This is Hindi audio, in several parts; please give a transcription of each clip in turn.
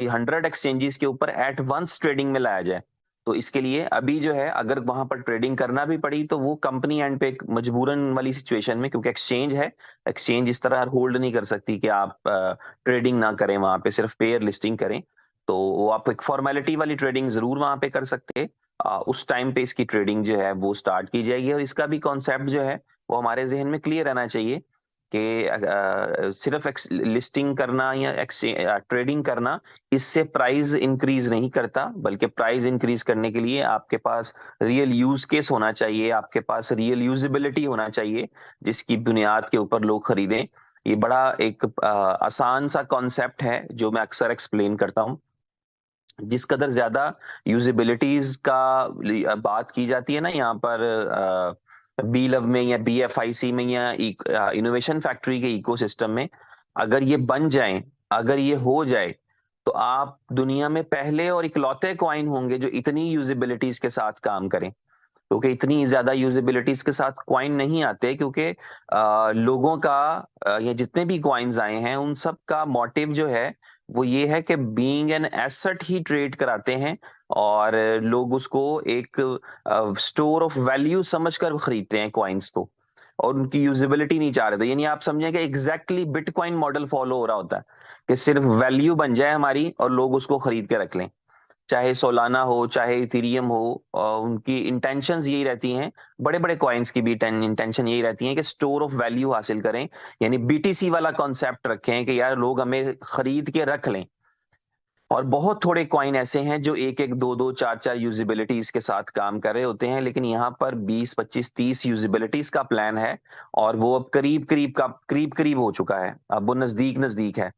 100 एक्सचेंजेस के ऊपर एट वंस ट्रेडिंग में लाया जाए। तो इसके लिए अभी जो है अगर वहां पर ट्रेडिंग करना भी पड़ी तो वो कंपनी एंड पे एक मजबूरन वाली सिचुएशन में, क्योंकि एक्सचेंज है, एक्सचेंज इस तरह होल्ड नहीं कर सकती कि आप ट्रेडिंग ना करें वहां पे, सिर्फ पेयर लिस्टिंग करें। तो वो आप एक फॉर्मेलिटी वाली ट्रेडिंग जरूर वहां पे कर सकते हैं। उस टाइम पे इसकी ट्रेडिंग जो है वो स्टार्ट की जाएगी, और इसका भी कॉन्सेप्ट जो है वो हमारे जहन में क्लियर रहना चाहिए कि सिर्फ लिस्टिंग करना या ट्रेडिंग करना इससे प्राइस इंक्रीज नहीं करता, बल्कि प्राइस इंक्रीज करने के लिए आपके पास रियल यूज केस होना चाहिए, आपके पास रियल यूजिबिलिटी होना चाहिए, जिसकी बुनियाद के ऊपर लोग खरीदें। ये बड़ा एक आसान सा कॉन्सेप्ट है जो मैं अक्सर एक्सप्लेन करता हूँ। जिस कदर ज्यादा यूजिबिलिटीज का बात की जाती है ना यहाँ पर, बी लव में या BFIC में या इनोवेशन फैक्ट्री के इकोसिस्टम में, अगर ये बन जाए, अगर ये हो जाए, तो आप दुनिया में पहले और इकलौते कॉइन होंगे जो इतनी यूजिबिलिटीज के साथ काम करें। क्योंकि इतनी ज्यादा यूजिबिलिटीज के साथ क्वाइन नहीं आते, क्योंकि लोगों का या जितने भी क्वाइंस आए हैं उन सब का मोटिव जो है वो ये है कि being an asset he trade कराते हैं, और लोग उसको एक स्टोर ऑफ वैल्यू समझकर खरीदते हैं क्वाइंस को, और उनकी यूजिबिलिटी नहीं चाह रहे थे। यानी आप समझें कि एग्जैक्टली बिटकॉइन मॉडल फॉलो हो रहा होता है कि सिर्फ वैल्यू बन जाए हमारी और लोग उसको खरीद के रख लें। चाहे सोलाना हो, चाहे इथेरियम हो, उनकी इंटेंशंस यही रहती हैं। बड़े बड़े कॉइन्स की भी इंटेंशन यही रहती है कि स्टोर ऑफ वैल्यू हासिल करें, यानी BTC वाला कॉन्सेप्ट रखें कि यार लोग हमें खरीद के रख लें। और बहुत थोड़े कॉइन ऐसे हैं जो एक एक दो दो चार चार यूजिबिलिटीज के साथ काम कर रहे होते हैं, लेकिन यहाँ पर 20 25 30 यूजिबिलिटीज का प्लान है, और वो अब करीब करीब हो चुका है, अब वो नजदीक नजदीक है।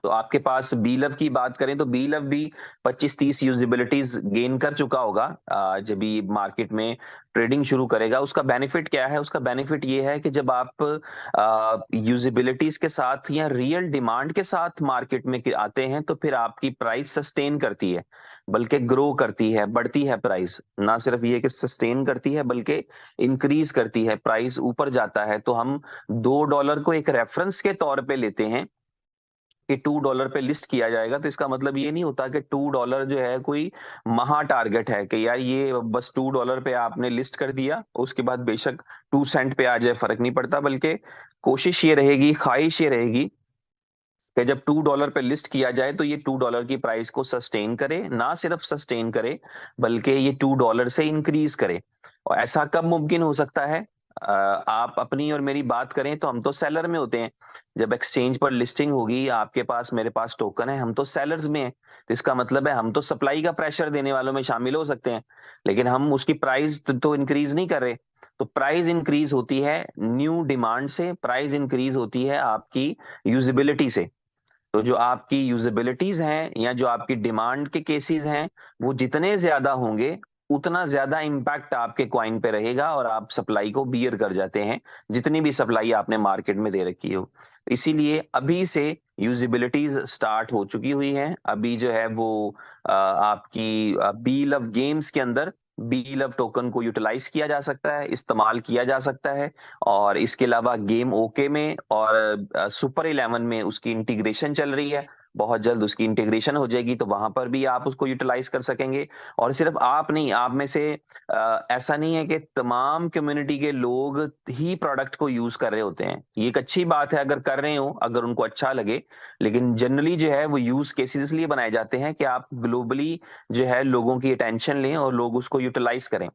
तो आपके पास बी लव की बात करें तो बी लव भी 25 30 यूजिबिलिटीज गेन कर चुका होगा। जब भी मार्केट में ट्रेडिंग शुरू करेगा, उसका बेनिफिट क्या है? उसका बेनिफिट ये है कि जब आप यूजिबिलिटीज के साथ या रियल डिमांड के साथ मार्केट में आते हैं तो फिर आपकी प्राइस सस्टेन करती है, बल्कि ग्रो करती है, बढ़ती है प्राइस। ना सिर्फ ये कि सस्टेन करती है बल्कि इंक्रीज करती है, प्राइस ऊपर जाता है। तो हम $2 को एक रेफरेंस के तौर पे लेते हैं कि $2 पे लिस्ट किया जाएगा, तो इसका मतलब ये नहीं होता कि $2 जो है कोई महा टारगेट है कि यार ये बस $2 पे आपने लिस्ट कर दिया, उसके बाद बेशक 2 सेंट पे आ जाए फर्क नहीं पड़ता। बल्कि कोशिश ये रहेगी, ख्वाहिश ये रहेगी कि जब $2 पे लिस्ट किया जाए तो ये $2 की प्राइस को सस्टेन करे, ना सिर्फ सस्टेन करे बल्कि ये $2 से इंक्रीज करे। और ऐसा कब मुमकिन हो सकता है? आप अपनी और मेरी बात करें तो हम तो सेलर में होते हैं। जब एक्सचेंज पर लिस्टिंग होगी, आपके पास मेरे पास टोकन है, हम तो सेलर्स में हैं। तो इसका मतलब है हम तो सप्लाई का प्रेशर देने वालों में शामिल हो सकते हैं, लेकिन हम उसकी प्राइस तो इंक्रीज नहीं कर रहे। तो प्राइस इंक्रीज होती है न्यू डिमांड से, प्राइस इंक्रीज होती है आपकी यूजिबिलिटी से। तो जो आपकी यूजेबिलिटीज हैं या जो आपकी डिमांड के केसेस हैं, वो जितने ज्यादा होंगे उतना ज्यादा इम्पैक्ट आपके क्वाइन पे रहेगा, और आप सप्लाई को बियर कर जाते हैं, जितनी भी सप्लाई आपने मार्केट में दे रखी हो। इसीलिए अभी से यूजिबिलिटीज स्टार्ट हो चुकी हुई हैं। अभी जो है वो आपकी बी लव गेम्स के अंदर बी लव टोकन को यूटिलाइज किया जा सकता है, इस्तेमाल किया जा सकता है। और इसके अलावा गेम ओके में और सुपर 11 में उसकी इंटीग्रेशन चल रही है। बहुत जल्द उसकी इंटीग्रेशन हो जाएगी, तो वहां पर भी आप उसको यूटिलाइज कर सकेंगे। और सिर्फ आप नहीं, आप में से ऐसा नहीं है कि तमाम कम्युनिटी के लोग ही प्रोडक्ट को यूज कर रहे होते हैं। ये एक अच्छी बात है अगर कर रहे हो, अगर उनको अच्छा लगे। लेकिन जनरली जो है वो यूज केसेस इसलिए बनाए जाते हैं कि आप ग्लोबली जो है लोगों की अटेंशन लें और लोग उसको यूटिलाइज करें।